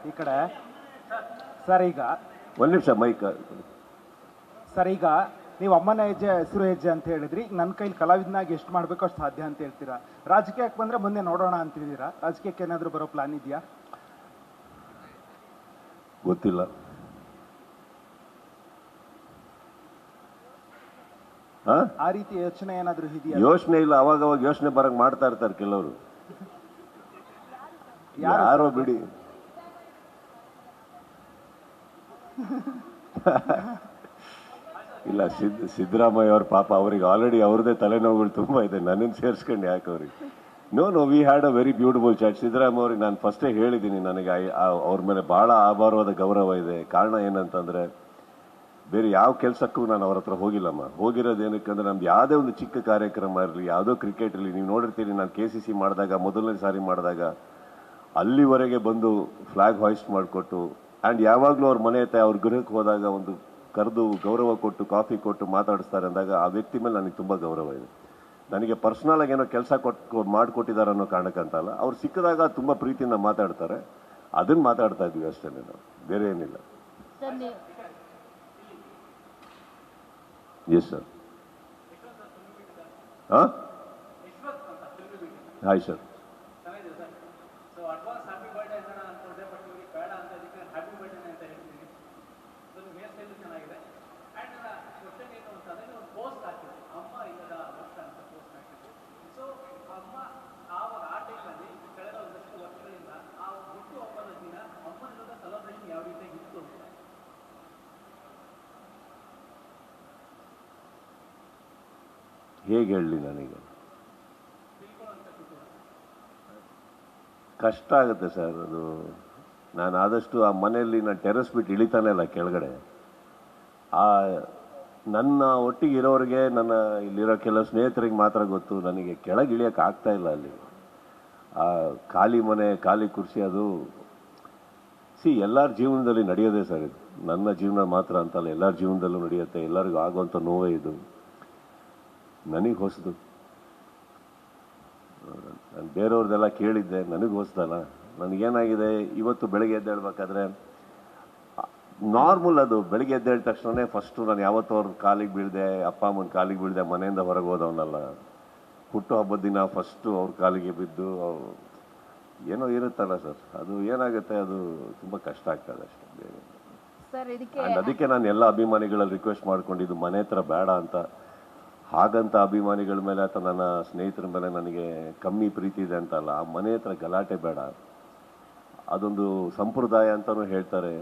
ಈ ಕಡೆ ಸರ್. ಈಗ ಒಂದು ನಿಮಿಷ ಮೈಕ್. ಸರ್, ಈಗ ನೀವು ಅಮ್ಮನ ಹೆಜ್ಜೆ ಹೆಸರು ಹೆಜ್ಜೆ ಅಂತ ಹೇಳಿದ್ರಿ. ನನ್ನ ಕೈಲಿ ಕಲಾವಿದನಾಗಿ ಎಷ್ಟು ಮಾಡಬೇಕು ಅಷ್ಟು ಸಾಧ್ಯ ಅಂತ ಹೇಳ್ತೀರಾ. ರಾಜಕೀಯಕ್ಕೆ ಬಂದರೆ ಮುಂದೆ ನೋಡೋಣ ಅಂತಿದ್ದೀರಾ. ರಾಜಕೀಯಕ್ಕೆ ಏನಾದರೂ ಬರೋ ಪ್ಲಾನ್ ಇದೆಯಾ? ಗೊತ್ತಿಲ್ಲ. ಆ ರೀತಿ ಯೋಚನೆ ಏನಾದರೂ ಇದೆಯಾ? ಯೋಚನೆ ಇಲ್ಲ, ಅವಾಗ ಯೋಚನೆ ಬರಂಗ್ ಮಾಡ್ತಾ ಇರ್ತಾರೆ ಕೆಲವರು. ಯಾರೋ ಬಿಡಿ. ಇಲ್ಲ, ಸಿದ್ದರಾಮಯ್ಯ ಅವ್ರ ಪಾಪ ಅವ್ರಿಗೆ ಆಲ್ರೆಡಿ ಅವ್ರದ್ದೇ ತಲೆನೋವುಗಳು ತುಂಬ ಇದೆ. ನನ್ನನ್ನು ಸೇರಿಸ್ಕೊಂಡು ಯಾಕೆ ಅವ್ರಿಗೆ? No we had a very beautiful chat. Siddaramaiah ಅವ್ರಿಗೆ ನಾನು ಫಸ್ಟೇ ಹೇಳಿದ್ದೀನಿ, ನನಗೆ ಅವ್ರ ಮೇಲೆ ಭಾಳ ಆಭಾರವಾದ ಗೌರವ ಇದೆ. ಕಾರಣ ಏನಂತಂದರೆ, ಬೇರೆ ಯಾವ ಕೆಲಸಕ್ಕೂ ನಾನು ಅವ್ರ ಹತ್ರ ಹೋಗಿಲ್ಲಮ್ಮ. ಹೋಗಿರೋದು ಏನಕ್ಕಂದ್ರೆ, ನಮ್ದು ಯಾವುದೇ ಒಂದು ಚಿಕ್ಕ ಕಾರ್ಯಕ್ರಮ ಇರಲಿ, ಯಾವುದೋ ಕ್ರಿಕೆಟ್ ಇರಲಿ, ನೀವು ನೋಡಿರ್ತೀರಿ ನಾನು KCC ಮಾಡಿದಾಗ, ಮೊದಲನೇ ಸಾರಿ ಮಾಡಿದಾಗ ಅಲ್ಲಿವರೆಗೆ ಬಂದು ಫ್ಲಾಗ್ ಹಾಯ್ಸ್ಟ್ ಮಾಡಿಕೊಟ್ಟು, ಆ್ಯಂಡ್ ಯಾವಾಗಲೂ ಅವ್ರ ಮನೆ ಹತ್ರ ಅವ್ರ ಗೃಹಕ್ಕೆ ಹೋದಾಗ ಒಂದು ಕರೆದು ಗೌರವ ಕೊಟ್ಟು ಕಾಫಿ ಕೊಟ್ಟು ಮಾತಾಡಿಸ್ತಾರೆ ಅಂದಾಗ ಆ ವ್ಯಕ್ತಿ ಮೇಲೆ ನನಗೆ ತುಂಬ ಗೌರವ ಇದೆ. ನನಗೆ ಪರ್ಸ್ನಲಾಗಿ ಏನೋ ಕೆಲಸ ಮಾಡಿಕೊಟ್ಟಿದ್ದಾರೆ ಅನ್ನೋ ಕಾರಣಕ್ಕಂತಲ್ಲ, ಅವ್ರು ಸಿಕ್ಕಿದಾಗ ತುಂಬ ಪ್ರೀತಿಯಿಂದ ಮಾತಾಡ್ತಾರೆ. ಅದನ್ನು ಮಾತಾಡ್ತಾ ಇದ್ವಿ ಅಷ್ಟೇ, ನಾವು ಬೇರೆ ಏನಿಲ್ಲ. Yes sir. ಹಾಂ, ಹಾಯ್ ಸರ್. ಹೇಗೆ ಹೇಳಲಿ, ನನಗೆ ಕಷ್ಟ ಆಗುತ್ತೆ ಸರ್. ಅದು ನಾನು ಆದಷ್ಟು ಆ ಮನೆಯಲ್ಲಿ ನಾನು ಟೆರೆಸ್ ಬಿಟ್ಟು ಇಳಿತಾನೆ ಇಲ್ಲ ಕೆಳಗಡೆ. ನನ್ನ ಒಟ್ಟಿಗೆ ಇರೋರಿಗೆ, ನನ್ನ ಇಲ್ಲಿರೋ ಕೆಲವು ಸ್ನೇಹಿತರಿಗೆ ಮಾತ್ರ ಗೊತ್ತು. ನನಗೆ ಕೆಳಗೆ ಇಳಿಯೋಕೆ ಆಗ್ತಾ ಇಲ್ಲ. ಅಲ್ಲಿ ಆ ಖಾಲಿ ಮನೆ, ಖಾಲಿ ಕುರ್ಚಿ, ಅದು ಎಲ್ಲರ ಜೀವನದಲ್ಲಿ ನಡೆಯೋದೇ ಸರ್. ಇದು ನನ್ನ ಜೀವನ ಮಾತ್ರ ಅಂತಲ್ಲ, ಎಲ್ಲರ ಜೀವನದಲ್ಲೂ ನಡೆಯುತ್ತೆ. ಎಲ್ಲರಿಗೂ ಆಗುವಂಥ ನೋವೇ ಇದು. ನನಗೆ ಹೊಸದು. ನಾನು ಬೇರೆಯವ್ರದ್ದೆಲ್ಲ ಕೇಳಿದ್ದೆ, ನನಗೆ ಹೊಸದಲ್ಲ. ನನಗೇನಾಗಿದೆ, ಇವತ್ತು ಬೆಳಗ್ಗೆ ಎದ್ದೇಳ್ಬೇಕಾದ್ರೆ ನಾರ್ಮಲ್, ಅದು ಬೆಳಗ್ಗೆ ಎದ್ದೇಳಿದ ತಕ್ಷಣ ಫಸ್ಟು ನಾನು ಯಾವತ್ತೂ ಅವ್ರ ಕಾಲಿಗೆ ಬೀಳಿದೆ, ಅಪ್ಪ ಅಮ್ಮನ ಕಾಲಿಗೆ ಬೀಳಿದೆ, ಮನೆಯಿಂದ ಹೊರಗೆ ಹೋದವನಲ್ಲ. ಹುಟ್ಟು ಹಬ್ಬದ ದಿನ ಫಸ್ಟು ಅವ್ರ ಕಾಲಿಗೆ ಬಿದ್ದು ಏನೋ ಇರುತ್ತಲ್ಲ ಸರ್, ಅದು ಏನಾಗುತ್ತೆ, ಅದು ತುಂಬ ಕಷ್ಟ ಆಗ್ತದೆ ಅಷ್ಟೇ, ಬೇರೆ. ಅದಕ್ಕೆ ನಾನು ಎಲ್ಲ ಅಭಿಮಾನಿಗಳಲ್ಲಿ ರಿಕ್ವೆಸ್ಟ್ ಮಾಡ್ಕೊಂಡಿದ್ದು, ಮನೆ ಹತ್ರ ಬೇಡ ಅಂತ. ಹಾಗಂತ ಅಭಿಮಾನಿಗಳ ಮೇಲೆ ಅಥವಾ ನನ್ನ ಸ್ನೇಹಿತರ ಮೇಲೆ ನನಗೆ ಕಮ್ಮಿ ಪ್ರೀತಿ ಇದೆ ಅಂತಲ್ಲ, ಆ ಮನೆ ಹತ್ರ ಗಲಾಟೆ ಬೇಡ. ಅದೊಂದು ಸಂಪ್ರದಾಯ ಅಂತಲೂ ಹೇಳ್ತಾರೆ,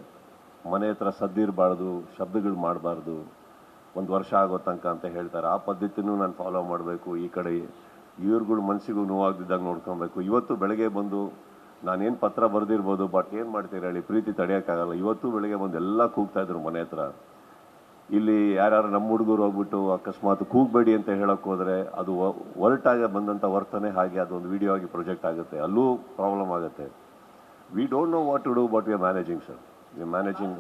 ಮನೆ ಹತ್ರ ಸದ್ದಿರಬಾರ್ದು, ಶಬ್ದಗಳು ಮಾಡಬಾರ್ದು, ಒಂದು ವರ್ಷ ಆಗೋ ತನಕ ಅಂತ ಹೇಳ್ತಾರೆ. ಆ ಪದ್ಧತಿನೂ ನಾನು ಫಾಲೋ ಮಾಡಬೇಕು. ಈ ಕಡೆ ಇವ್ರುಗಳ ಮನಸ್ಸಿಗೂ ನೋವಾಗ್ದಿದ್ದಾಗ ನೋಡ್ಕೊಬೇಕು. ಇವತ್ತು ಬೆಳಗ್ಗೆ ಬಂದು ನಾನೇನು ಪತ್ರ ಬರೆದಿರ್ಬೋದು, ಬಟ್ ಏನು ಮಾಡ್ತೀರಿ ಹೇಳಿ, ಪ್ರೀತಿ ತಡೆಯೋಕ್ಕಾಗಲ್ಲ. ಇವತ್ತು ಬೆಳಗ್ಗೆ ಬಂದು ಎಲ್ಲ ಕೂಗ್ತಾಯಿದ್ರು ಮನೆ ಹತ್ರ. ಇಲ್ಲಿ ಯಾರು ನಮ್ಮ ಹುಡುಗರು ಹೋಗ್ಬಿಟ್ಟು ಅಕಸ್ಮಾತ್ ಕೂಗಬೇಡಿ ಅಂತ ಹೇಳೋಕೆ ಹೋದರೆ, ಅದು ಹೊರಟಾಗ ಬಂದಂಥ ವರ್ತನೆ ಹಾಗೆ ಅದೊಂದು ವಿಡಿಯೋ ಆಗಿ ಪ್ರೊಜೆಕ್ಟ್ ಆಗುತ್ತೆ, ಅಲ್ಲೂ ಪ್ರಾಬ್ಲಮ್ ಆಗುತ್ತೆ. We don't know what to do, but we are managing sir, we are managing.